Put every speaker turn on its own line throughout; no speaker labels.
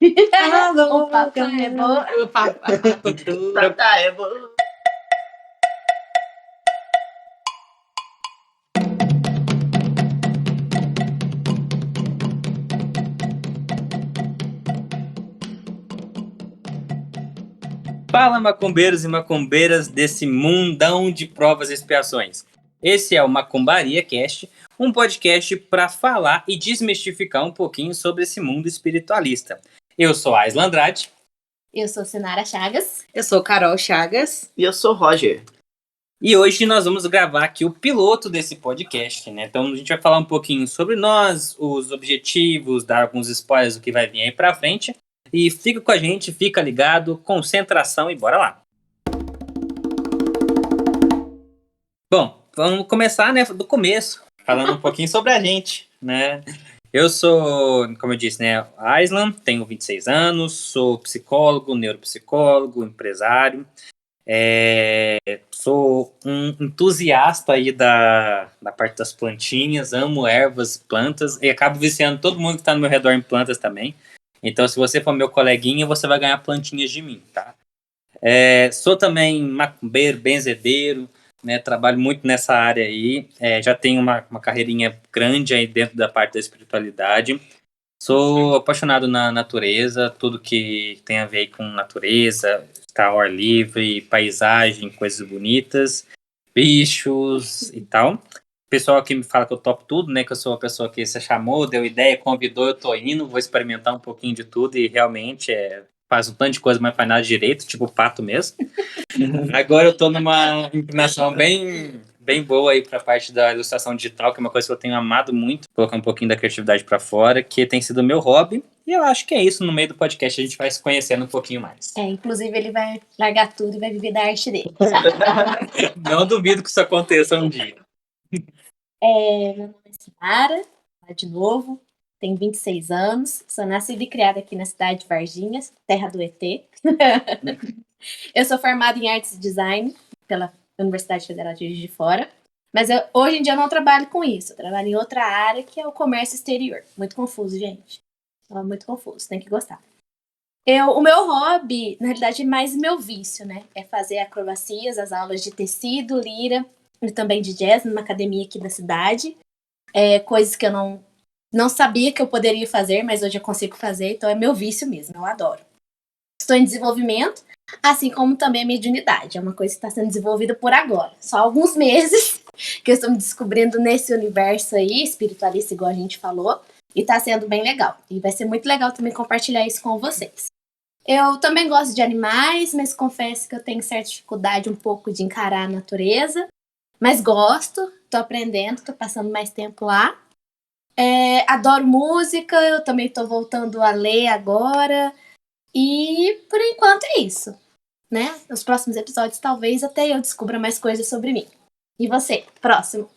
O papai é bom.
O papai é bom. Fala, macumbeiros e macumbeiras desse mundão de provas e expiações. Esse é o Macumbaria Cast, um podcast para falar e desmistificar um pouquinho sobre esse mundo espiritualista. Eu sou Aislan Andrade.
Eu sou Sinara Chagas.
Eu sou Carol Chagas.
E eu sou Roger. E hoje nós vamos gravar aqui o piloto desse podcast, né? Então a gente vai falar um pouquinho sobre nós, os objetivos, dar alguns spoilers do que vai vir aí pra frente. E fica com a gente, fica ligado, concentração e bora lá. Bom, vamos começar, né, do começo, falando um pouquinho sobre a gente, né? Eu sou, como eu disse, né, Aislan, tenho 26 anos, sou psicólogo, neuropsicólogo, empresário. Sou um entusiasta aí da parte das plantinhas, amo ervas, plantas, e acabo viciando todo mundo que está no meu redor em plantas também. Então, se você for meu coleguinha, você vai ganhar plantinhas de mim, tá? Sou também macumbeiro, benzedeiro, né? Trabalho muito nessa área aí. Já tenho uma carreirinha grande aí dentro da parte da espiritualidade. Sou apaixonado na natureza, tudo que tem a ver com natureza, estar ao ar livre, paisagem, coisas bonitas, bichos e tal. O pessoal aqui me fala que eu topo tudo, né? Que eu sou uma pessoa que você chamou, deu ideia, convidou, eu tô indo, vou experimentar um pouquinho de tudo e realmente faz um tanto de coisa, mas faz nada direito, tipo pato mesmo. Agora eu tô numa inclinação bem boa aí pra parte da ilustração digital, que é uma coisa que eu tenho amado muito, colocar um pouquinho da criatividade pra fora, que tem sido o meu hobby. E eu acho que é isso, no meio do podcast a gente vai se conhecendo um pouquinho mais.
Inclusive ele vai largar tudo e vai viver da arte dele.
Não duvido que isso aconteça um dia.
Meu nome é Sinara, de novo, tenho 26 anos, sou nascida e criada aqui na cidade de Varginhas, terra do ET. Eu sou formada em Artes e Design pela Universidade Federal de Juiz de Fora, mas hoje em dia eu não trabalho com isso, eu trabalho em outra área que é o comércio exterior. Muito confuso, gente. Muito confuso, tem que gostar. O meu hobby, na realidade, é mais meu vício, né? É fazer acrobacias, as aulas de tecido, lira e também de jazz numa academia aqui da cidade. Coisas que eu não sabia que eu poderia fazer, mas hoje eu consigo fazer, então é meu vício mesmo, eu adoro. Estou em desenvolvimento, assim como também a mediunidade. É uma coisa que está sendo desenvolvida por agora. Só alguns meses que eu estou me descobrindo nesse universo aí, espiritualista, igual a gente falou, e está sendo bem legal. E vai ser muito legal também compartilhar isso com vocês. Eu também gosto de animais, mas confesso que eu tenho certa dificuldade um pouco de encarar a natureza. Mas gosto, tô aprendendo, tô passando mais tempo lá. Adoro música, eu também tô voltando a ler agora. E por enquanto é isso, né? Nos próximos episódios talvez até eu descubra mais coisas sobre mim. E você, próximo?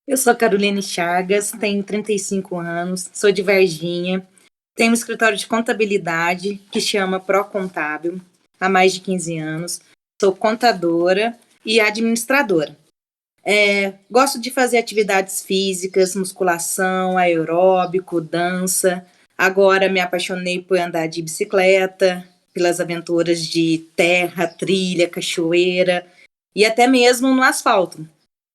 Eu sou Caroline Chagas, tenho 35 anos, sou de Varginha, tenho um escritório de contabilidade que chama Procontábil há mais de 15 anos, sou contadora e administradora. Gosto de fazer atividades físicas, musculação, aeróbico, dança. Agora me apaixonei por andar de bicicleta, pelas aventuras de terra, trilha, cachoeira e até mesmo no asfalto.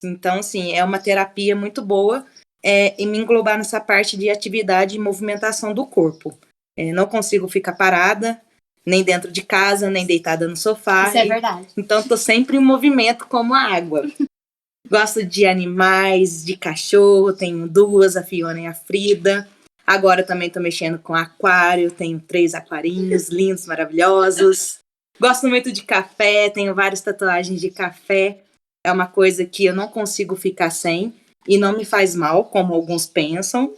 Então, assim, é uma terapia muito boa em me englobar nessa parte de atividade e movimentação do corpo. Não consigo ficar parada, nem dentro de casa, nem deitada no sofá.
Isso é verdade.
Então, estou sempre em movimento como a água. Gosto de animais, de cachorro, tenho 2, a Fiona e a Frida. Agora também estou mexendo com aquário, tenho 3 aquarinhos lindos, maravilhosos. Gosto muito de café, tenho várias tatuagens de café. É uma coisa que eu não consigo ficar sem e não me faz mal, como alguns pensam.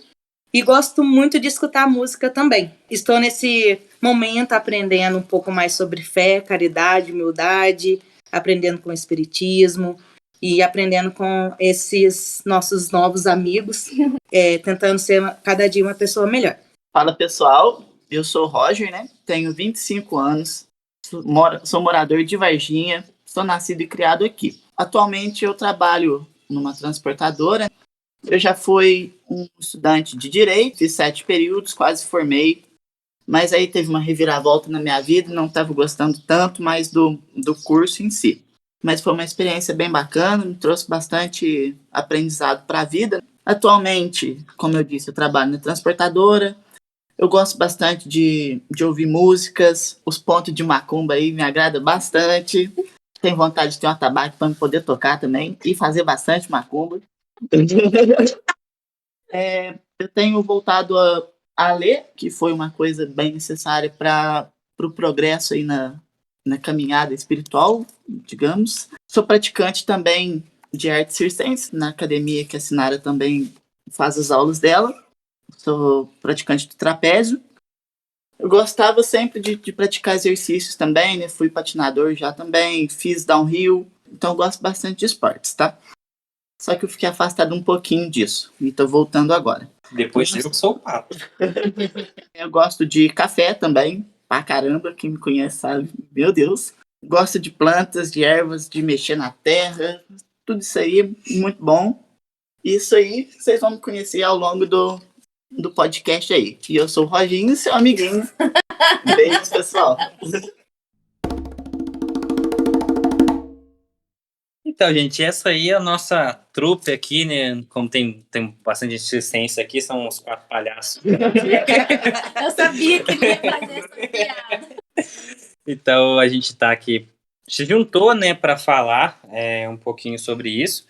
E gosto muito de escutar música também. Estou nesse momento aprendendo um pouco mais sobre fé, caridade, humildade, aprendendo com o espiritismo e aprendendo com esses nossos novos amigos, tentando ser cada dia uma pessoa melhor.
Fala, pessoal, eu sou o Roger, né? Tenho 25 anos, sou morador de Varginha, sou nascido e criado aqui. Atualmente eu trabalho numa transportadora. Eu já fui um estudante de Direito, fiz 7 períodos, quase formei.
Mas aí teve uma reviravolta na minha vida, não estava gostando tanto mais do curso em si. Mas foi uma experiência bem bacana, me trouxe bastante aprendizado para a vida. Atualmente, como eu disse, eu trabalho na transportadora. Eu gosto bastante de ouvir músicas. Os pontos de macumba aí me agradam bastante. Tenho vontade de ter um atabaque para poder tocar também e fazer bastante macumba. Eu tenho voltado a ler, que foi uma coisa bem necessária para o progresso aí na caminhada espiritual, digamos. Sou praticante também de artes circenses, na academia que a Sinara também faz as aulas dela. Sou praticante do trapézio. Eu gostava sempre de praticar exercícios também, né? Fui patinador já também, fiz downhill, então eu gosto bastante de esportes, tá? Só que eu fiquei afastado um pouquinho disso e tô voltando agora.
Depois eu que sou o papo.
Eu gosto de café também, pra caramba, quem me conhece sabe, meu Deus. Gosto de plantas, de ervas, de mexer na terra, tudo isso aí, muito bom. Isso aí, vocês vão me conhecer ao longo do podcast aí. E eu sou o Roginho, seu amiguinho. Beijos, pessoal.
Então, gente, essa aí é a nossa trupe aqui, né? Como tem bastante assistência aqui, são os 4 palhaços.
Eu sabia que ele ia fazer essa piada.
Então, a gente tá aqui, se juntou, né, para falar um pouquinho sobre isso.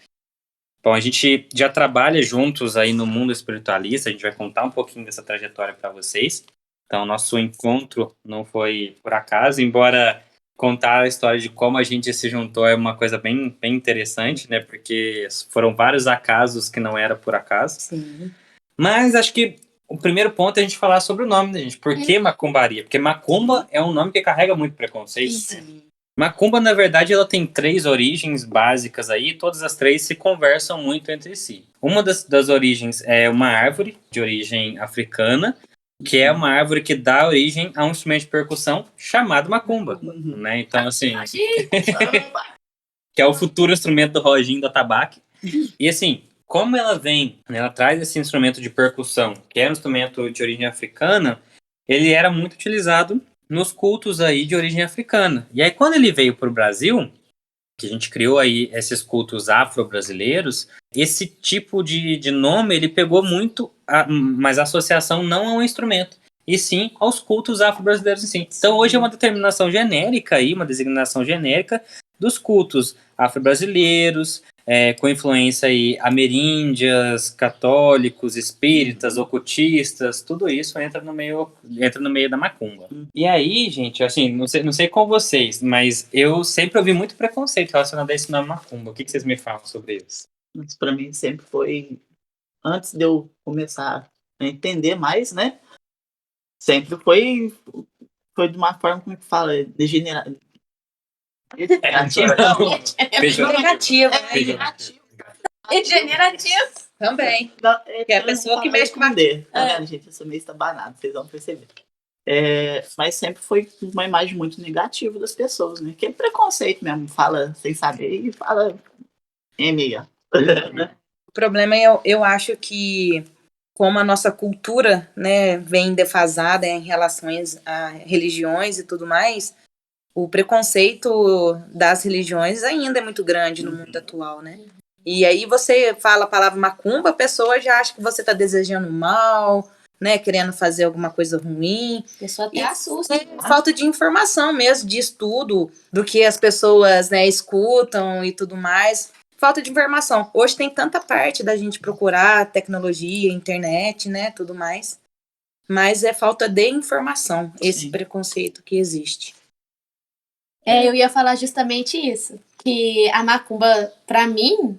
Bom, a gente já trabalha juntos aí no mundo espiritualista, a gente vai contar um pouquinho dessa trajetória para vocês. Então, nosso encontro não foi por acaso, embora contar a história de como a gente se juntou é uma coisa bem, bem interessante, né? Porque foram vários acasos que não era por acaso.
Sim.
Mas acho que o primeiro ponto é a gente falar sobre o nome da gente. Por que macumbaria? Porque macumba é um nome que carrega muito preconceito.
Sim.
Macumba, na verdade, ela tem 3 origens básicas aí, todas as 3 se conversam muito entre si. Uma das origens é uma árvore de origem africana, que é uma árvore que dá origem a um instrumento de percussão chamado macumba, né? Então, assim, que é o futuro instrumento do Roginho do atabaque. E assim, como ela vem, né, ela traz esse instrumento de percussão, que é um instrumento de origem africana, ele era muito utilizado nos cultos aí de origem africana. E aí, quando ele veio para o Brasil, que a gente criou aí esses cultos afro-brasileiros, esse tipo de nome, ele pegou muito, mas a associação não ao instrumento, e sim aos cultos afro-brasileiros em si. Então, hoje é uma determinação genérica aí, uma designação genérica dos cultos afro-brasileiros, com influência aí ameríndias, católicos, espíritas, ocultistas, tudo isso entra no meio da macumba. E aí, gente, assim, não sei com vocês, mas eu sempre ouvi muito preconceito relacionado a esse nome macumba. O que vocês me falam sobre isso?
Isso pra mim sempre foi, antes de eu começar a entender mais, né? Sempre foi de uma forma, como é que fala, degenerada.
Negativo,
Negativo.
Regenerativo.
Também. Que é a pessoa que mexe com a...
Tá vendo, gente? Eu sou meio estabanado, vocês vão perceber. Mas sempre foi uma imagem muito negativa das pessoas, né? Que é preconceito mesmo. Fala sem saber e fala meia.
O problema é, eu acho que, como a nossa cultura, né, vem defasada em relação a religiões e tudo mais, o preconceito das religiões ainda é muito grande no mundo atual, né? E aí você fala a palavra macumba, a pessoa já acha que você está desejando mal, né, querendo fazer alguma coisa ruim.
A pessoa até assusta.
Falta de informação mesmo, de estudo, do que as pessoas, né, escutam e tudo mais. Falta de informação. Hoje tem tanta parte da gente procurar tecnologia, internet, né, tudo mais. Mas é falta de informação, esse preconceito que existe.
Eu ia falar justamente isso. Que a macumba, pra mim,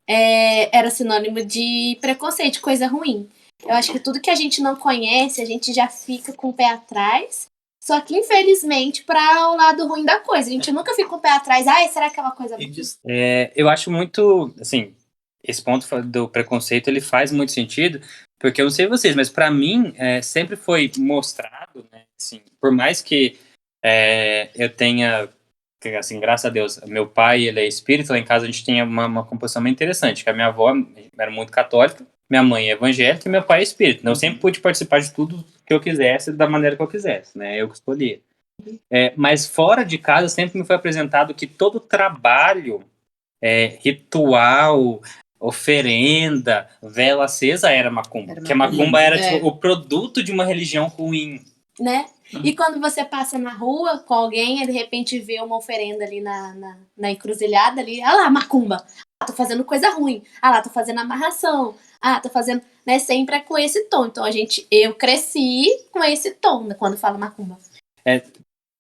era sinônimo de preconceito, de coisa ruim. Eu acho que tudo que a gente não conhece, a gente já fica com o pé atrás. Só que, infelizmente, para o lado ruim da coisa. A gente nunca fica com o pé atrás. Ai, será que é uma coisa ruim?
Eu acho muito, assim, esse ponto do preconceito, ele faz muito sentido, porque eu não sei vocês, mas para mim, sempre foi mostrado, né, assim, por mais que eu tenha, assim, graças a Deus, meu pai, ele é espírita, lá em casa a gente tinha uma composição bem interessante, que a minha avó era muito católica, Minha mãe é evangélica e meu pai é espírita. Então eu sempre pude participar de tudo que eu quisesse, da maneira que eu quisesse, né? Eu que escolhi. Mas fora de casa sempre me foi apresentado que todo trabalho, ritual, oferenda, vela acesa era macumba. Porque a macumba era tipo, o produto de uma religião ruim.
Né? E quando você passa na rua com alguém e de repente vê uma oferenda ali na encruzilhada ali, ah lá, macumba, tô fazendo coisa ruim, ah lá, tô fazendo amarração, tô fazendo, né, sempre é com esse tom. Então eu cresci com esse tom, né, quando fala macumba.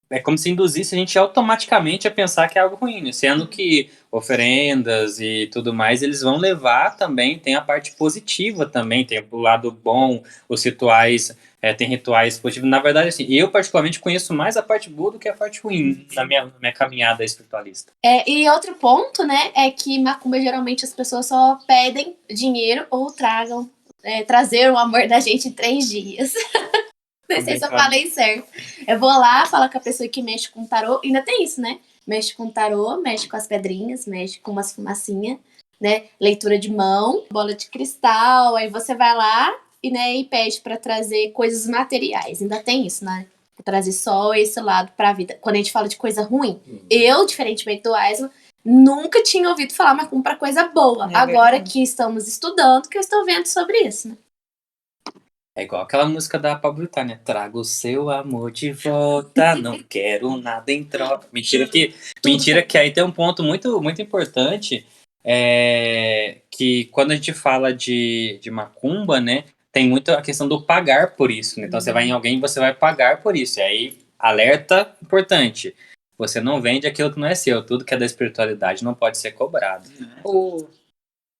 É como se induzisse a gente automaticamente a pensar que é algo ruim, né? Sendo que oferendas e tudo mais, eles vão levar também, tem a parte positiva também, tem o lado bom, os rituais, tem rituais positivos. Na verdade, assim, eu particularmente conheço mais a parte boa do que a parte ruim na minha caminhada espiritualista.
E outro ponto, né, é que macumba geralmente as pessoas só pedem dinheiro ou trazer o amor da gente em 3 dias. Não sei se eu falei certo. Eu vou lá, falo com a pessoa que mexe com tarô. Ainda tem isso, né? Mexe com tarô, mexe com as pedrinhas, mexe com umas fumacinhas, né? Leitura de mão, bola de cristal. Aí você vai lá e pede pra trazer coisas materiais. Ainda tem isso, né? Trazer só esse lado pra vida. Quando a gente fala de coisa ruim, eu, diferentemente do Aislan, nunca tinha ouvido falar macumba pra coisa boa. Agora que estamos estudando, que eu estou vendo sobre isso, né?
É igual aquela música da Pablo Vittar, né? Trago o seu amor de volta, não quero nada em troca. Mentira que aí tem um ponto muito, muito importante, que quando a gente fala de macumba, né? Tem muito a questão do pagar por isso, né? Então você vai em alguém e você vai pagar por isso. E aí, alerta importante. Você não vende aquilo que não é seu. Tudo que é da espiritualidade não pode ser cobrado.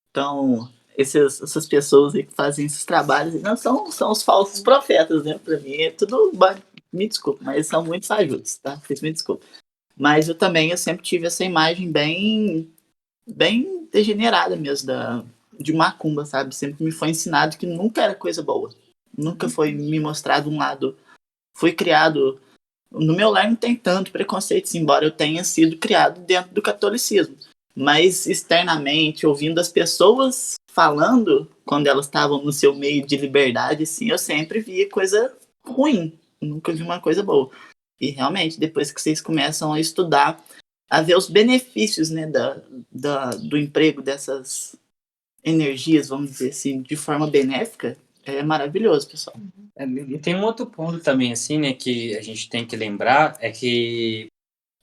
Então, essas pessoas aí que fazem esses trabalhos não são os falsos profetas, né? Pra mim é tudo. Me desculpa, mas eles são muito fajutos, tá? Vocês me desculpem. Mas eu sempre tive essa imagem bem degenerada mesmo de macumba, sabe? Sempre me foi ensinado que nunca era coisa boa. Nunca foi me mostrado um lado. Fui criado. No meu lar não tem tanto preconceito, embora eu tenha sido criado dentro do catolicismo. Mas externamente, ouvindo as pessoas falando, quando elas estavam no seu meio de liberdade, assim, eu sempre via coisa ruim. Nunca vi uma coisa boa. E realmente, depois que vocês começam a estudar, a ver os benefícios, né, do emprego dessas energias, vamos dizer assim, de forma benéfica, é maravilhoso, pessoal.
E tem um outro ponto também, assim, né, que a gente tem que lembrar, é que,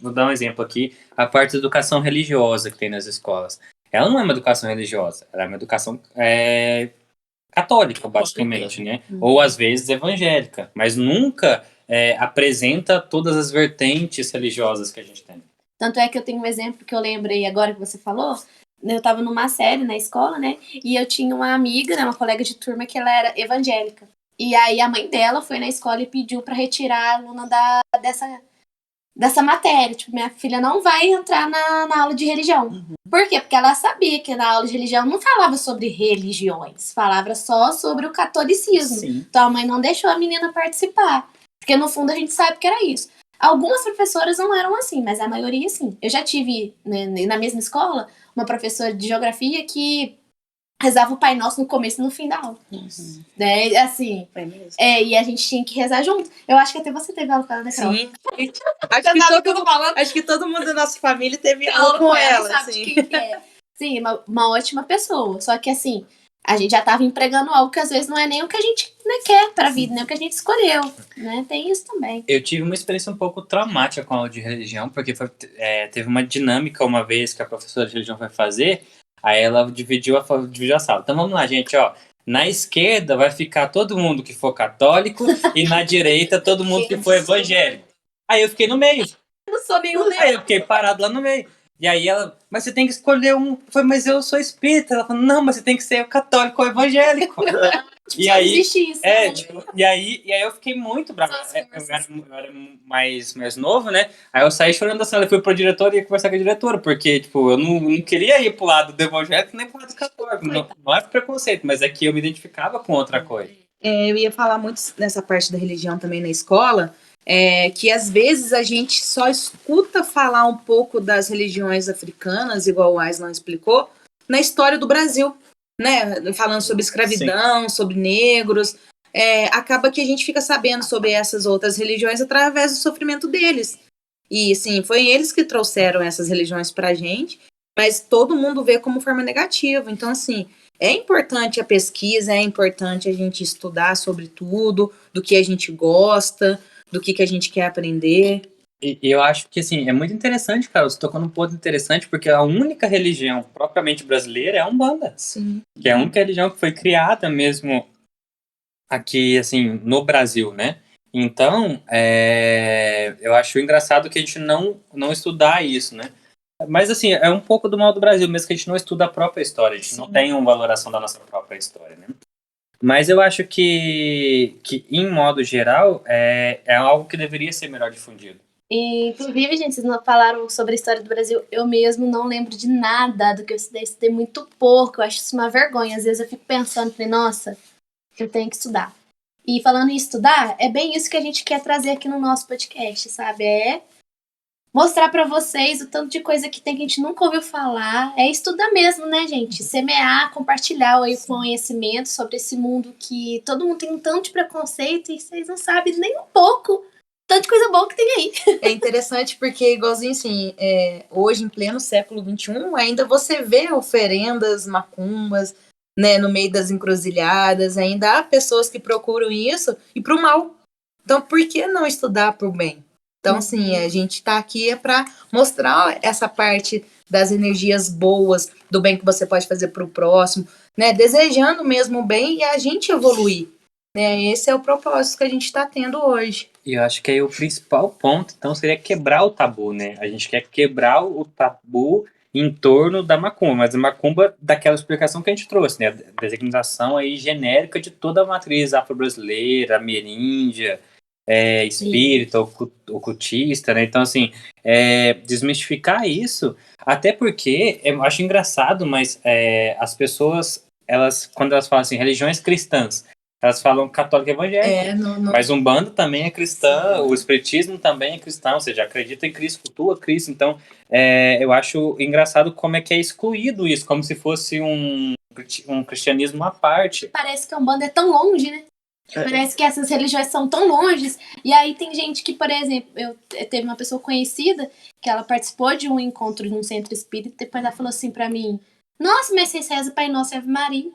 vou dar um exemplo aqui, a parte da educação religiosa que tem nas escolas. Ela não é uma educação religiosa, ela é uma educação católica, basicamente, né? Ou, às vezes, evangélica, mas nunca apresenta todas as vertentes religiosas que a gente tem.
Tanto é que eu tenho um exemplo que eu lembrei agora que você falou. Eu tava numa série na escola, né? E eu tinha uma amiga, né, uma colega de turma, que ela era evangélica. E aí a mãe dela foi na escola e pediu pra retirar a aluna dessa matéria. Tipo, minha filha não vai entrar na aula de religião. Por quê? Porque ela sabia que na aula de religião não falava sobre religiões. Falava só sobre o catolicismo.
Sim.
Então a mãe não deixou a menina participar. Porque no fundo a gente sabe que era isso. Algumas professoras não eram assim, mas a maioria sim. Eu já tive, né, na mesma escola, uma professora de geografia que rezava o Pai Nosso no começo e no fim da aula. Né? Assim, e a gente tinha que rezar junto. Eu acho que até você teve aula com ela, né, Carol?
Sim. Acho que todo mundo da nossa família teve aula com ela.
Sabe
Assim.
quem que é. Sim, uma ótima pessoa. Só que assim, a gente já estava empregando algo que às vezes não é nem o que a gente, né, quer pra vida, nem o que a gente escolheu. Né? Tem isso também.
Eu tive uma experiência um pouco traumática com a aula de religião, porque teve uma dinâmica uma vez que a professora de religião foi fazer, aí ela dividiu a sala. Então vamos lá, gente, ó. Na esquerda vai ficar todo mundo que for católico e na direita todo mundo que for evangélico. Aí eu fiquei no meio.
Eu não sou nenhum
Aí eu fiquei parado lá no meio. E aí ela, mas você tem que escolher um. Foi, mas eu sou espírita. Ela falou, não, mas você tem que ser católico ou evangélico. E aí,
existe isso, né?
e aí eu fiquei muito bravo. Eu era mais novo, né? Aí eu saí chorando da sala, fui pra diretora e ia conversar com a diretora, porque, tipo, eu não queria ir pro lado do evangélico nem pro lado do católico. Não é preconceito, mas é que eu me identificava com outra coisa.
Eu ia falar muito nessa parte da religião também na escola, que às vezes a gente só escuta falar um pouco das religiões africanas, igual o Aislan explicou, na história do Brasil. né, falando sobre escravidão, sobre negros, acaba que a gente fica sabendo sobre essas outras religiões através do sofrimento deles. E, sim, foi eles que trouxeram essas religiões pra gente, mas todo mundo vê como forma negativa. Então, assim, é importante a pesquisa, é importante a gente estudar sobre tudo, do que a gente gosta, do que a gente quer aprender.
E eu acho que, assim, é muito interessante, cara, você tocou num ponto interessante, porque a única religião propriamente brasileira é a Umbanda.
Sim.
Que é a única religião que foi criada mesmo aqui, assim, no Brasil, né? Então, eu acho engraçado que a gente não estudar isso, né? Mas, assim, é um pouco do mal do Brasil mesmo, que a gente não estuda a própria história, a gente não tem uma valoração da nossa própria história, né? Mas eu acho que em modo geral, é algo que deveria ser melhor difundido.
E, inclusive, gente, vocês não falaram sobre a história do Brasil. Eu mesmo não lembro de nada do que eu estudei muito pouco. Eu acho isso uma vergonha. Às vezes eu fico pensando, falei, nossa, eu tenho que estudar. E falando em estudar, é bem isso que a gente quer trazer aqui no nosso podcast, sabe? É mostrar pra vocês o tanto de coisa que tem que a gente nunca ouviu falar. É estudar mesmo, né, gente? Semear, compartilhar aí o conhecimento sobre esse mundo que todo mundo tem um tanto de preconceito e vocês não sabem nem um pouco tanto de coisa boa que tem aí.
É interessante porque, igualzinho assim, hoje, em pleno século XXI, ainda você vê oferendas, macumbas, né, no meio das encruzilhadas, ainda há pessoas que procuram isso e pro mal. Então, por que não estudar pro bem? Então, assim, a gente tá aqui para mostrar essa parte das energias boas, do bem que você pode fazer pro próximo, né, desejando mesmo o bem e a gente evoluir. Né? Esse é o propósito que a gente está tendo hoje.
E eu acho que aí o principal ponto, então, seria quebrar o tabu, né? A gente quer quebrar o tabu em torno da macumba, mas a macumba daquela explicação que a gente trouxe, né? A designação aí genérica de toda a matriz afro-brasileira, ameríndia, espírita, ocultista, né? Então, assim, desmistificar isso, até porque, eu acho engraçado, mas as pessoas, quando elas falam assim, religiões cristãs, elas falam católico evangélico. Mas Umbanda também é cristã, o Espiritismo também é cristão, ou seja, acredita em Cristo, cultua Cristo. Então, eu acho engraçado como é que é excluído isso, como se fosse um cristianismo à parte.
Parece que a Umbanda é tão longe, né? Parece que essas religiões são tão longes. E aí tem gente que, por exemplo, teve uma pessoa conhecida que ela participou de um encontro num centro espírita e depois ela falou assim pra mim: nossa, mas vocês rezam Pai Nosso e Ave Maria.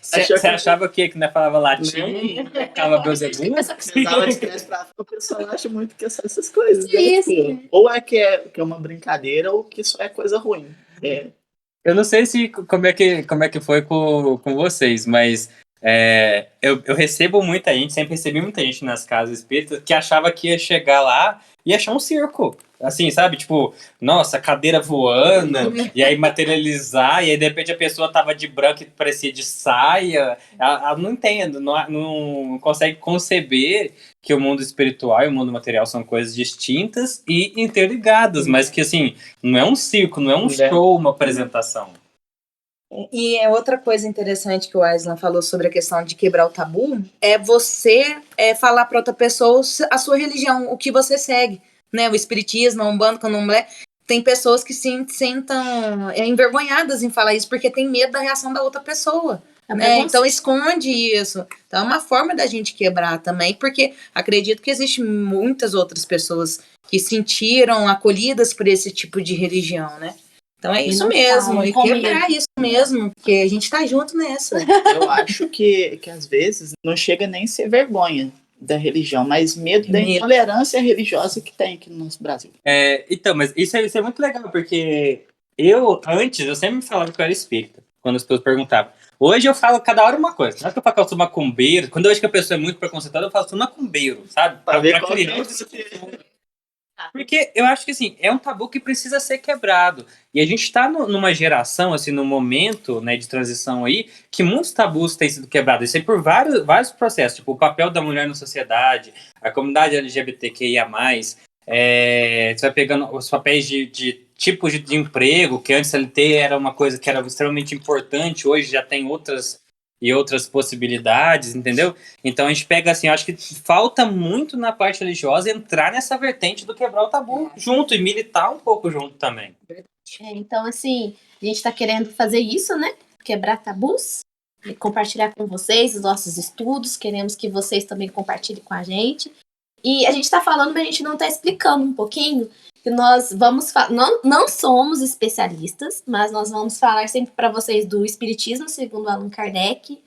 Você achava que não falava latim? Ficava Beuzebu?
Precisava de criança pra o pessoal acha muito que são essas coisas. Né?
Isso.
Tipo, ou que é uma brincadeira ou que só é coisa ruim.
Eu não sei como é que foi com vocês, mas eu recebo muita gente, sempre recebi muita gente nas casas espíritas que achava que ia chegar lá e achar um circo. Assim, sabe? Tipo, nossa, cadeira voando, e aí materializar, e aí de repente a pessoa tava de branco e parecia de saia. Ela não entende, não consegue conceber que o mundo espiritual e o mundo material são coisas distintas e interligadas, mas que, assim, não é um circo, não é um show, uma apresentação.
E outra coisa interessante que o Aislan falou sobre a questão de quebrar o tabu é você falar para outra pessoa a sua religião, o que você segue, né? O espiritismo, a Umbanda, o Candomblé. Tem pessoas que se sentam envergonhadas em falar isso porque tem medo da reação da outra pessoa. Então esconde isso. Então é uma forma da gente quebrar também, porque acredito que existem muitas outras pessoas que sentiram acolhidas por esse tipo de religião, né? Então é isso mesmo, e quebrar isso mesmo, porque a gente tá junto nessa.
Eu acho que às vezes não chega nem a ser vergonha da religião, mas medo da intolerância religiosa que tem aqui no nosso Brasil.
Então, mas isso é muito legal, porque eu sempre falava que eu era espírita, quando as pessoas perguntavam. Hoje eu falo cada hora uma coisa. Não é que eu falo que eu sou macumbeiro, quando eu acho que a pessoa é muito preconceituosa, eu falo que eu sou macumbeiro, sabe?
Pra ver
qual Porque eu acho que, assim, é um tabu que precisa ser quebrado. E a gente está numa geração, assim, num momento, né, de transição aí, que muitos tabus têm sido quebrados. Isso aí por vários processos. Tipo, o papel da mulher na sociedade, a comunidade LGBTQIA+, você vai pegando os papéis de tipos de emprego, que antes a CLT era uma coisa que era extremamente importante, hoje já tem outras e outras possibilidades, entendeu? Então a gente pega assim, eu acho que falta muito na parte religiosa entrar nessa vertente do quebrar o tabu junto e militar um pouco junto também.
Então, assim, a gente está querendo fazer isso, né? Quebrar tabus, e compartilhar com vocês os nossos estudos, queremos que vocês também compartilhem com a gente. E a gente está falando, mas a gente não está explicando um pouquinho que nós vamos não somos especialistas, mas nós vamos falar sempre para vocês do Espiritismo segundo Allan Kardec.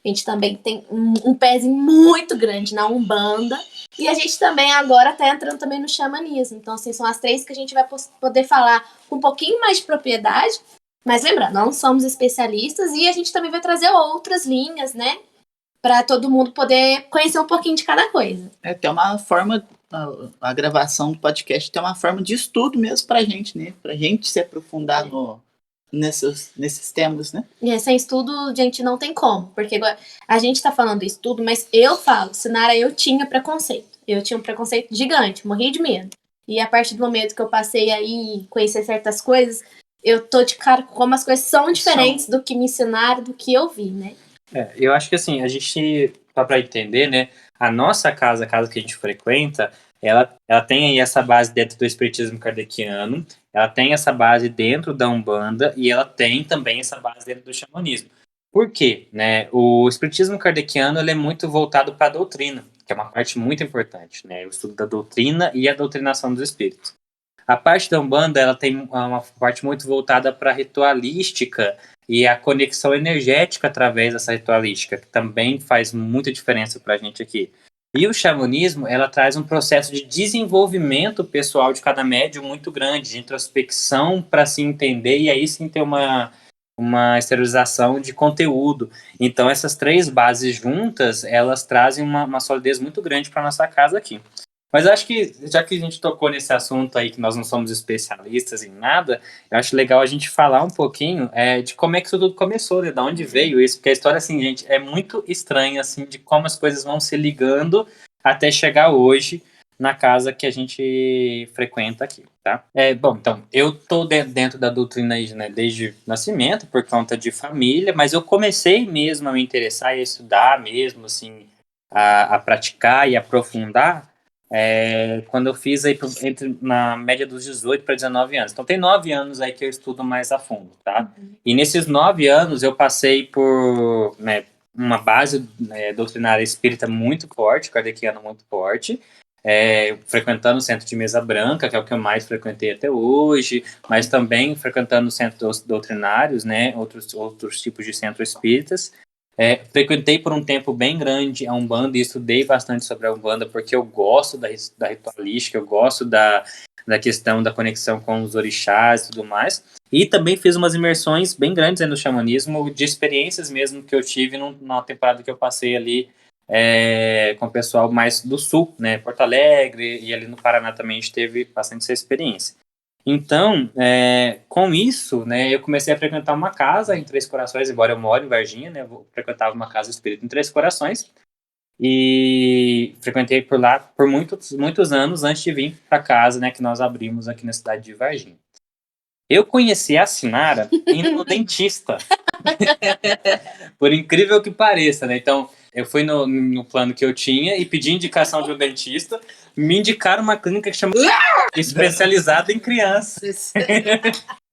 A gente também tem um pezinho muito grande na Umbanda. E a gente também agora está entrando também no xamanismo. Então, assim, são as 3 que a gente vai poder falar com um pouquinho mais de propriedade. Mas lembrando, não somos especialistas e a gente também vai trazer outras linhas, né? Para todo mundo poder conhecer um pouquinho de cada coisa.
Tem uma forma, a gravação do podcast tem uma forma de estudo mesmo pra gente, né? Pra gente se aprofundar nesses temas, né?
E sem estudo, gente, não tem como. Porque a gente tá falando de estudo, mas eu falo, Sinara, eu tinha preconceito. Eu tinha um preconceito gigante, morria de medo. E a partir do momento que eu passei aí conhecer certas coisas, eu tô de cara com como as coisas são diferentes do que me ensinaram, do que eu vi, né?
Eu acho que assim, a gente, só para entender, né, a nossa casa, a casa que a gente frequenta, ela tem aí essa base dentro do espiritismo kardeciano, ela tem essa base dentro da Umbanda e ela tem também essa base dentro do xamanismo. Por quê? Né? O espiritismo kardeciano ele é muito voltado para a doutrina, que é uma parte muito importante, né? O estudo da doutrina e a doutrinação dos espíritos. A parte da Umbanda ela tem uma parte muito voltada para a ritualística e a conexão energética através dessa ritualística, que também faz muita diferença para a gente aqui. E o xamanismo, ela traz um processo de desenvolvimento pessoal de cada médium muito grande, de introspecção para se entender e aí sim ter uma exteriorização de conteúdo. Então, essas 3 bases juntas, elas trazem uma solidez muito grande para nossa casa aqui. Mas acho que, já que a gente tocou nesse assunto aí, que nós não somos especialistas em nada, eu acho legal a gente falar um pouquinho de como é que isso tudo começou, né? De onde veio isso, porque a história, assim, gente, é muito estranha, assim, de como as coisas vão se ligando até chegar hoje na casa que a gente frequenta aqui, tá? Bom, então, eu tô dentro da doutrina aí, né, desde o nascimento, por conta de família, mas eu comecei mesmo a me interessar e a estudar mesmo, assim, a praticar e aprofundar quando eu fiz aí na média dos 18 para 19 anos. Então tem 9 anos aí que eu estudo mais a fundo, tá? E nesses 9 anos eu passei por uma base doutrinária espírita muito forte, kardeciana muito forte, frequentando o centro de mesa branca, que é o que eu mais frequentei até hoje, mas também frequentando centros doutrinários, né? Outros tipos de centros espíritas. Frequentei por um tempo bem grande a Umbanda e estudei bastante sobre a Umbanda porque eu gosto da ritualística, eu gosto da questão da conexão com os orixás e tudo mais. E também fiz umas imersões bem grandes no xamanismo, de experiências mesmo que eu tive numa temporada que eu passei ali com o pessoal mais do sul, né, Porto Alegre, e ali no Paraná também a gente teve bastante essa experiência. Então, com isso, né, eu comecei a frequentar uma casa em Três Corações, embora eu moro em Varginha, né, eu frequentava uma casa espírita em Três Corações, e frequentei por lá por muitos anos antes de vir para casa, né, que nós abrimos aqui na cidade de Varginha. Eu conheci a Sinara indo no dentista, por incrível que pareça, né, então eu fui no plano que eu tinha e pedi indicação de um dentista, me indicaram uma clínica que chama especializada em crianças.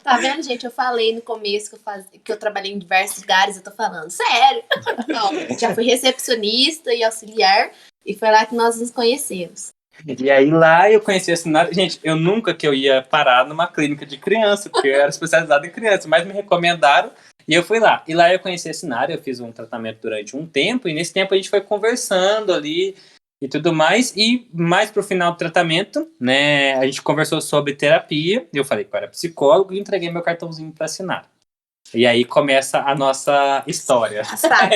Tá vendo, gente? Eu falei no começo que eu trabalhei em diversos lugares, eu tô falando sério. Não, já fui recepcionista e auxiliar, e foi lá que nós nos conhecemos.
E aí lá eu conheci a Sinara. Gente, eu nunca que eu ia parar numa clínica de criança, porque eu era especializado em criança, mas me recomendaram e eu fui lá. E lá eu conheci a Sinara, eu fiz um tratamento durante um tempo, e nesse tempo a gente foi conversando ali e tudo mais, e mais pro final do tratamento, né, a gente conversou sobre terapia, eu falei que eu era psicólogo e entreguei meu cartãozinho pra Sinara. E aí começa a nossa história.
A saga.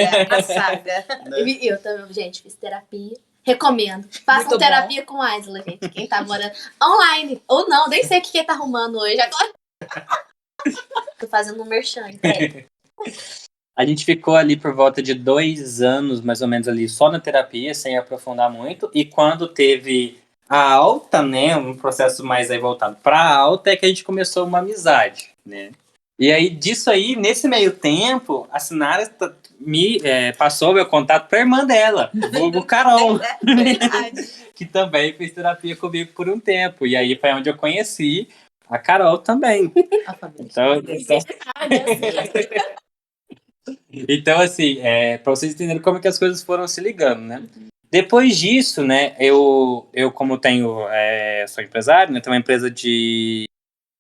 Eu também, gente, fiz terapia. Recomendo. Façam terapia com Aisla, gente. Quem tá morando online. Ou não, nem sei o que ele tá arrumando hoje. Agora. Tô fazendo um merchan.
A gente ficou ali por volta de 2 anos, mais ou menos, ali só na terapia, sem aprofundar muito. E quando teve a alta, né, um processo mais aí voltado pra alta, é que a gente começou uma amizade, né? E aí, disso aí, nesse meio tempo, a Sinara me passou meu contato pra irmã dela, vulgo Carol,
Verdade.
que também fez terapia comigo por um tempo. E aí foi onde eu conheci a Carol também.
A família.
Então assim, para vocês entenderem como que as coisas foram se ligando, né? Depois disso, né, eu como sou empresário, né, tenho uma empresa de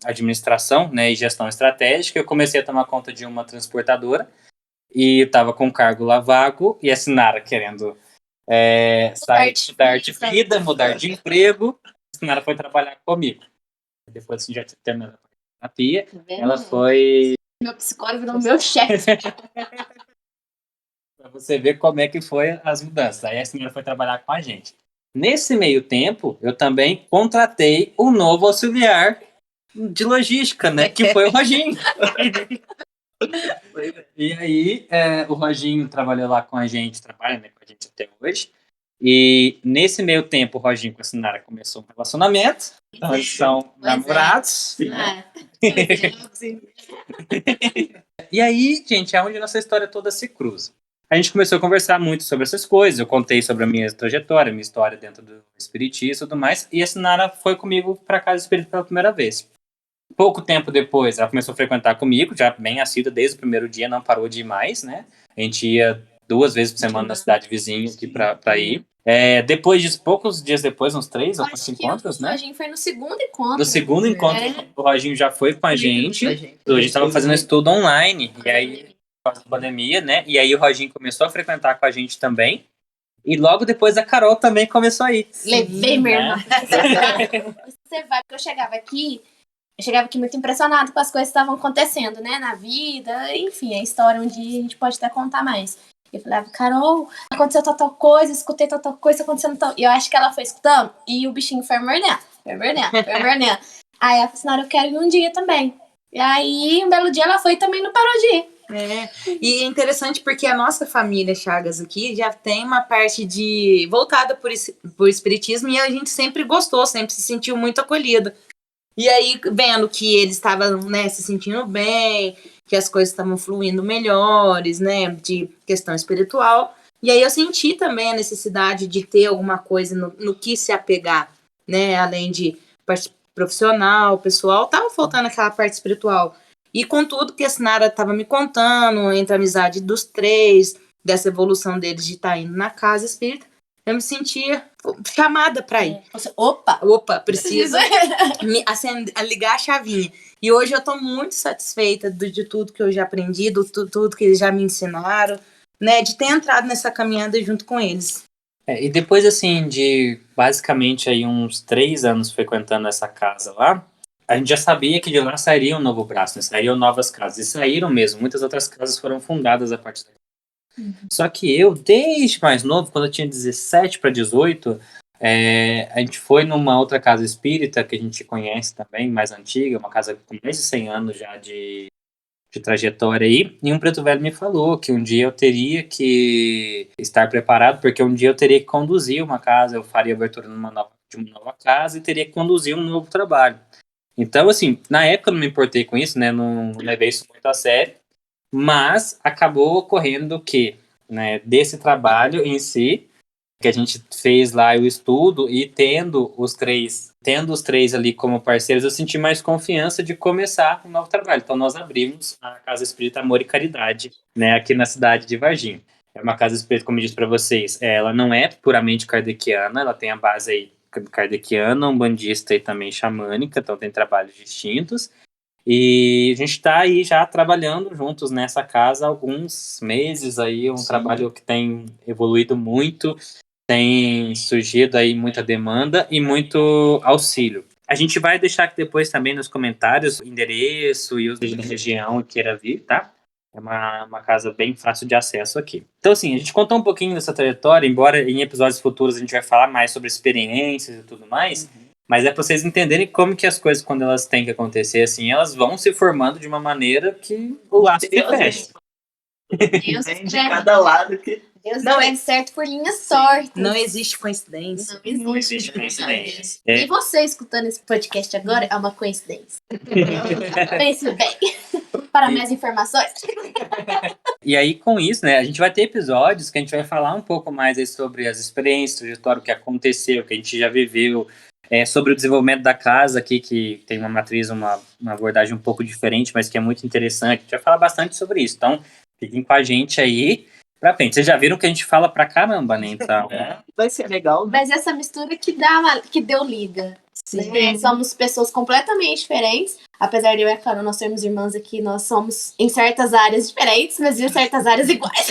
administração, né, e gestão estratégica, eu comecei a tomar conta de uma transportadora e eu estava com cargo lá vago e a Sinara querendo sair mudar de vida, mudar de emprego. A Sinara foi trabalhar comigo. Depois assim, já terminou a terapia, ela foi...
Meu psicólogo virou meu chefe.
Para você ver como é que foi as mudanças. Aí a Sinara foi trabalhar com a gente. Nesse meio tempo, eu também contratei um novo auxiliar de logística, né? Que foi o Roginho. E aí, o Roginho trabalhou lá com a gente, trabalha, né, com a gente até hoje. E nesse meio tempo, o Roginho com a Sinara começou um relacionamento. Então, eles são namorados. Né? E aí, gente, é onde a nossa história toda se cruza. A gente começou a conversar muito sobre essas coisas. Eu contei sobre a minha trajetória, minha história dentro do espiritismo e tudo mais. E a Sinara foi comigo para a casa espírita pela primeira vez. Pouco tempo depois, ela começou a frequentar comigo, já bem assídua desde o primeiro dia, não parou de ir mais, né? A gente ia 2 vezes por semana na cidade vizinha aqui pra ir. Depois disso, poucos dias depois, uns 3 ou 4 encontros, né?
O Roginho foi no segundo encontro.
No segundo encontro, o Roginho já foi com a gente. A gente tava fazendo estudo online, e aí, por causa da pandemia, né? E aí o Roginho começou a frequentar com a gente também. E logo depois a Carol também começou a ir.
Levei minha irmã. Você vai, porque eu chegava aqui muito impressionado com as coisas que estavam acontecendo, né, na vida, enfim, a história um dia a gente pode até contar mais. Eu falava, Carol, aconteceu tal coisa, escutei tal coisa, acontecendo tal... E eu acho que ela foi escutando e o bichinho foi mordendo. Aí ela falou assim, eu quero ir um dia também. E aí, um belo dia ela foi e também não parou de ir.
E é interessante porque a nossa família Chagas aqui já tem uma parte voltada por espiritismo e a gente sempre gostou, sempre se sentiu muito acolhida. E aí, vendo que eles estavam, né, se sentindo bem, que as coisas estavam fluindo melhores, né, de questão espiritual. E aí eu senti também a necessidade de ter alguma coisa no que se apegar, né, além de parte profissional, pessoal, tava faltando aquela parte espiritual. E com tudo que a Sinara estava me contando, entre a amizade dos 3, dessa evolução deles de estar indo na casa espírita, eu me sentia chamada para ir. Opa, preciso ligar a chavinha. E hoje eu tô muito satisfeita de tudo que eu já aprendi, tudo que eles já me ensinaram, né? De ter entrado nessa caminhada junto com eles.
E depois, assim, de basicamente aí uns 3 anos frequentando essa casa lá, a gente já sabia que de lá sairia um novo braço, né? Sairiam novas casas. E saíram mesmo. Muitas outras casas foram fundadas a partir daí. Só que eu, desde mais novo, quando eu tinha 17 para 18, a gente foi numa outra casa espírita que a gente conhece também, mais antiga, uma casa com mais de 100 anos já de trajetória aí, e um preto velho me falou que um dia eu teria que estar preparado, porque um dia eu teria que conduzir uma casa, eu faria a abertura de uma nova casa e teria que conduzir um novo trabalho. Então, assim, na época eu não me importei com isso, né, não levei isso muito a sério, mas acabou ocorrendo que, né, desse trabalho em si, que a gente fez lá o estudo e tendo os três ali como parceiros, eu senti mais confiança de começar um novo trabalho. Então nós abrimos a Casa Espírita Amor e Caridade, né, aqui na cidade de Varginha. É uma casa espírita, como eu disse para vocês, ela não é puramente kardeciana, ela tem a base aí kardeciana, umbandista e também xamânica, então tem trabalhos distintos. E a gente está aí já trabalhando juntos nessa casa há alguns meses aí, trabalho que tem evoluído muito, tem surgido aí muita demanda e muito auxílio. A gente vai deixar aqui depois também nos comentários o endereço e os da região que queira vir, tá? É uma casa bem fácil de acesso aqui. Então, assim, a gente contou um pouquinho dessa trajetória, embora em episódios futuros a gente vai falar mais sobre experiências e tudo mais, mas é para vocês entenderem como que as coisas, quando elas têm que acontecer, assim, elas vão se formando de uma maneira que o laço se fecha.
Deus
Tem de cada lado que...
Deus não é certo por linhas tortas.
Não existe coincidência.
Não existe coincidência.
E você escutando esse podcast agora é uma coincidência. Pense bem. Para mais informações.
E aí, com isso, né, a gente vai ter episódios que a gente vai falar um pouco mais aí sobre as experiências, trajetória, o que aconteceu, o que a gente já viveu, sobre o desenvolvimento da casa aqui, que tem uma matriz, uma abordagem um pouco diferente, mas que é muito interessante. A gente vai falar bastante sobre isso. Então, fiquem com a gente aí pra frente. Vocês já viram que a gente fala pra caramba, né? Então,
Vai ser legal, né?
Mas essa mistura que deu liga.
Sim.
Né? Somos pessoas completamente diferentes. Apesar de eu e a Carol, nós sermos irmãs aqui, nós somos em certas áreas diferentes, mas em certas áreas iguais.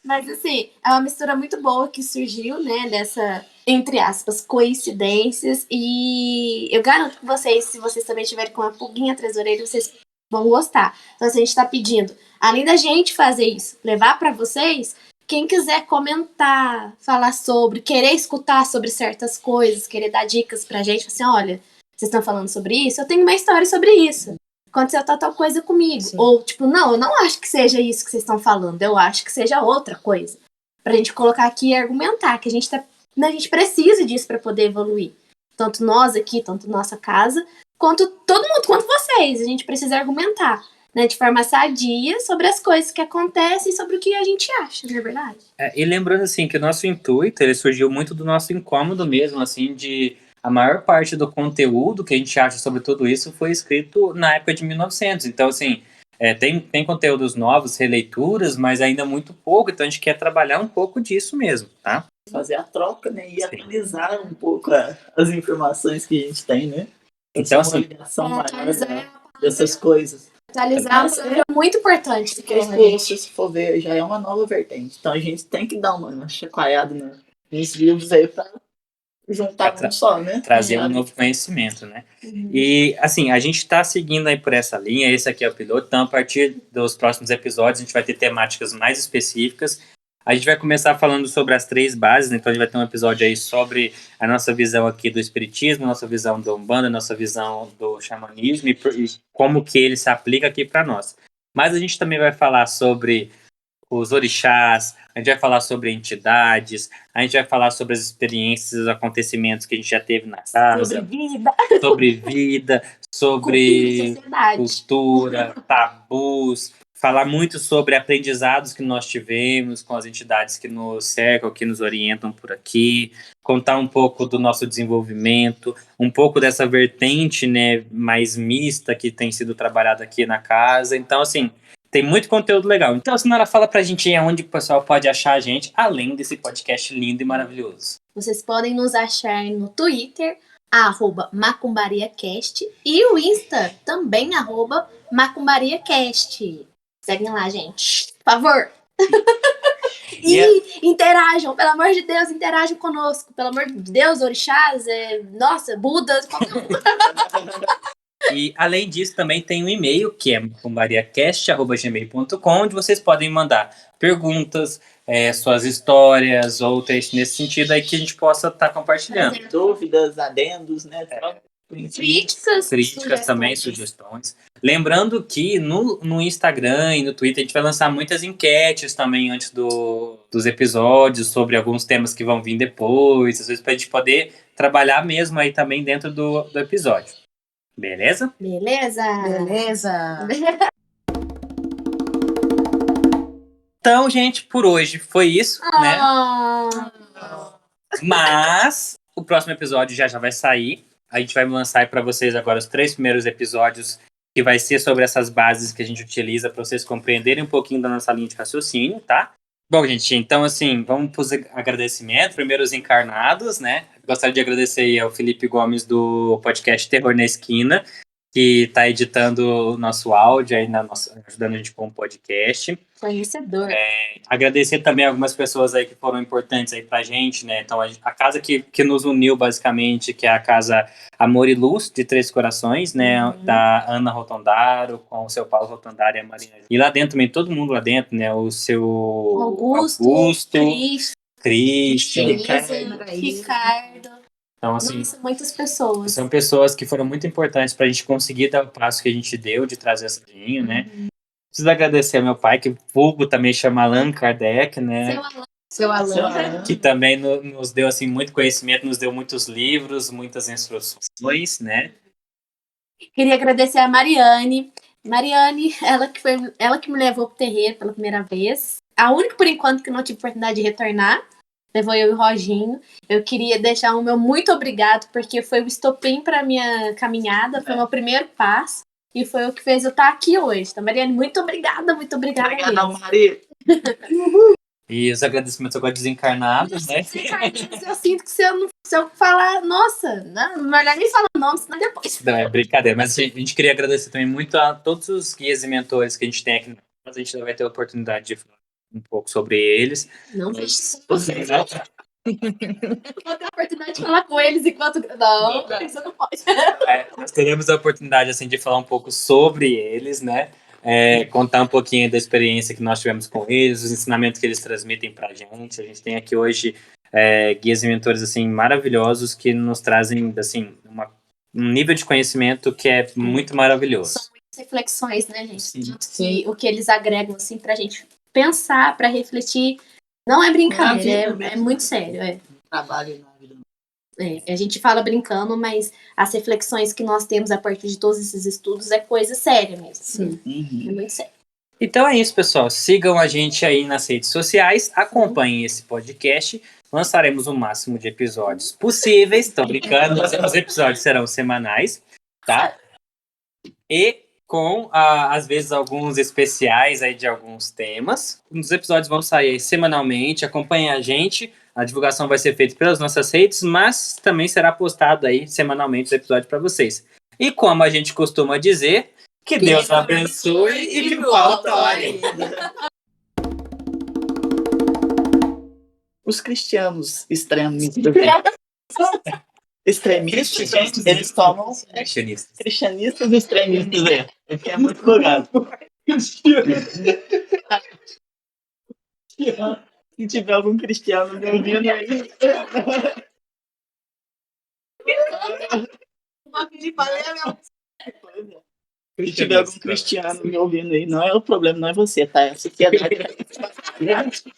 Mas assim, é uma mistura muito boa que surgiu, né, dessa, entre aspas, coincidências. E eu garanto que vocês, se vocês também tiverem com uma pulguinha atrás da orelha, vocês vão gostar. Então, assim, a gente tá pedindo, além da gente fazer isso, levar pra vocês, quem quiser comentar, falar sobre, querer escutar sobre certas coisas, querer dar dicas pra gente, assim, olha, vocês estão falando sobre isso? Eu tenho uma história sobre isso. Aconteceu tal coisa comigo.
Sim.
Ou, tipo, não, eu não acho que seja isso que vocês estão falando. Eu acho que seja outra coisa. Pra gente colocar aqui e argumentar, que a gente precisa disso pra poder evoluir. Tanto nós aqui, tanto nossa casa, quanto todo mundo, quanto vocês. A gente precisa argumentar, né, de forma sadia sobre as coisas que acontecem e sobre o que a gente acha, não é verdade?
e lembrando, assim, que o nosso intuito, ele surgiu muito do nosso incômodo mesmo, assim, de... A maior parte do conteúdo que a gente acha sobre tudo isso foi escrito na época de 1900. Então, assim, tem conteúdos novos, releituras, mas ainda muito pouco. Então, a gente quer trabalhar um pouco disso mesmo, tá?
Fazer a troca, né? E
Sim.
atualizar um pouco as informações que a gente tem, né?
Então,
Essa
assim,
ligação maior, né,
Atualizar
dessas coisas.
é uma palavra muito importante.
Porque esse curso, se for ver, já é uma nova vertente. Então a gente tem que dar uma chacoalhada nos livros aí pra juntar um só, né?
trazer um novo conhecimento, né? E, assim, a gente tá seguindo aí por essa linha, esse aqui é o piloto, então a partir dos próximos episódios a gente vai ter temáticas mais específicas. A gente vai começar falando sobre as 3 bases, né? Então a gente vai ter um episódio aí sobre a nossa visão aqui do espiritismo, nossa visão do Umbanda, nossa visão do xamanismo e como que ele se aplica aqui para nós. Mas a gente também vai falar sobre os orixás, a gente vai falar sobre entidades, a gente vai falar sobre as experiências, os acontecimentos que a gente já teve na casa, sobre vida, sobre
sociedade.
cultura, tabus, falar muito sobre aprendizados que nós tivemos com as entidades que nos cercam, que nos orientam por aqui, contar um pouco do nosso desenvolvimento, um pouco dessa vertente, né, mais mista que tem sido trabalhada aqui na casa. Então, assim, tem muito conteúdo legal. Então, a senhora fala pra gente aí onde o pessoal pode achar a gente, além desse podcast lindo e maravilhoso.
Vocês podem nos achar no Twitter, @macumbariacast, e o Insta também, @macumbariacast. Seguem lá, gente. Por favor. E interajam, pelo amor de Deus, interajam conosco. Pelo amor de Deus, orixás, nossa, Buda, qualquer um.
E, além disso, também tem um e-mail, que é macumbariacast@gmail.com, onde vocês podem mandar perguntas, suas histórias, ou textos nesse sentido aí que a gente possa estar compartilhando.
Dúvidas, adendos, né?
Críticas
Também, sugestões. Lembrando que no Instagram e no Twitter a gente vai lançar muitas enquetes também antes dos episódios sobre alguns temas que vão vir depois, às vezes pra gente poder trabalhar mesmo aí também dentro do episódio. Beleza?
Beleza?
Beleza.
Então, gente, por hoje foi isso, né? Mas o próximo episódio já vai sair. A gente vai lançar para vocês agora os 3 primeiros episódios, que vai ser sobre essas bases que a gente utiliza para vocês compreenderem um pouquinho da nossa linha de raciocínio, tá? Bom, gente, então, assim, vamos para os agradecimentos. Primeiro, os encarnados, né? Gostaria de agradecer aí ao Felipe Gomes do podcast Terror na Esquina, que está editando o nosso áudio aí, ajudando a gente com o podcast.
Conhecedor.
Agradecer também algumas pessoas aí que foram importantes aí pra gente, né? Então, a casa que nos uniu, basicamente, que é a casa Amor e Luz, de Três Corações, né? Da Ana Rotondaro, com o seu Paulo Rotondaro e a Marina. E lá dentro também, todo mundo lá dentro, né? O seu
Augusto
Christian,
Ricardo.
Então, assim,
Nossa, muitas pessoas.
são pessoas que foram muito importantes pra gente conseguir dar o passo que a gente deu de trazer essa linha, né? Preciso agradecer ao meu pai, que o vulgo também chama Allan Kardec, né?
Seu Alan.
Que também nos deu assim, muito conhecimento, nos deu muitos livros, muitas instruções, né?
Queria agradecer a Mariane, Mariane, ela que me levou pro terreiro pela primeira vez. A única, por enquanto, que eu não tive oportunidade de retornar. Levou eu e o Roginho. Eu queria deixar o meu muito obrigado, porque foi o estopim para minha caminhada, foi o meu primeiro passo. E foi o que fez eu estar aqui hoje. Então, Mariane, muito obrigada
Obrigada,
mesmo.
Maria.
E os agradecimentos agora desencarnados, né?
Eu sinto que se eu falar, nossa, não, melhor nem falar o nome, senão depois.
Não, é brincadeira, mas a gente queria agradecer também muito a todos os guias e mentores que a gente tem aqui. Mas a gente vai ter a oportunidade de falar um pouco sobre eles.
Não,
Mas-
vou ter a oportunidade de falar com eles enquanto. Não, isso não pode.
Nós teremos a oportunidade assim, de falar um pouco sobre eles, né? Contar um pouquinho da experiência que nós tivemos com eles, os ensinamentos que eles transmitem pra gente. A gente tem aqui hoje guias e mentores assim, maravilhosos que nos trazem assim, um nível de conhecimento que é muito maravilhoso.
São muitas reflexões, né, gente?
Sim.
Que o que eles agregam, assim, pra gente pensar, pra refletir. Não é brincadeira, é muito sério.
Trabalho na vida.
A gente fala brincando, mas as reflexões que nós temos a partir de todos esses estudos é coisa séria mesmo.
Sim.
É muito sério.
Então é isso, pessoal. Sigam a gente aí nas redes sociais, acompanhem esse podcast. Lançaremos o máximo de episódios possíveis. Tô brincando, mas os episódios serão semanais, tá? E com, às vezes, alguns especiais aí de alguns temas. Os episódios vão sair aí semanalmente. Acompanhem a gente. A divulgação vai ser feita pelas nossas redes, mas também será postado aí semanalmente os episódios para vocês. E como a gente costuma dizer, que Deus abençoe e que o autori.
Os cristianos extremistas, eles tomam
Cristianistas.
cristianistas extremistas, porque é muito bugado. Se tiver algum cristiano me ouvindo aí. Se tiver algum cristiano me ouvindo aí, não é o problema, não é você, tá? É a sociedade.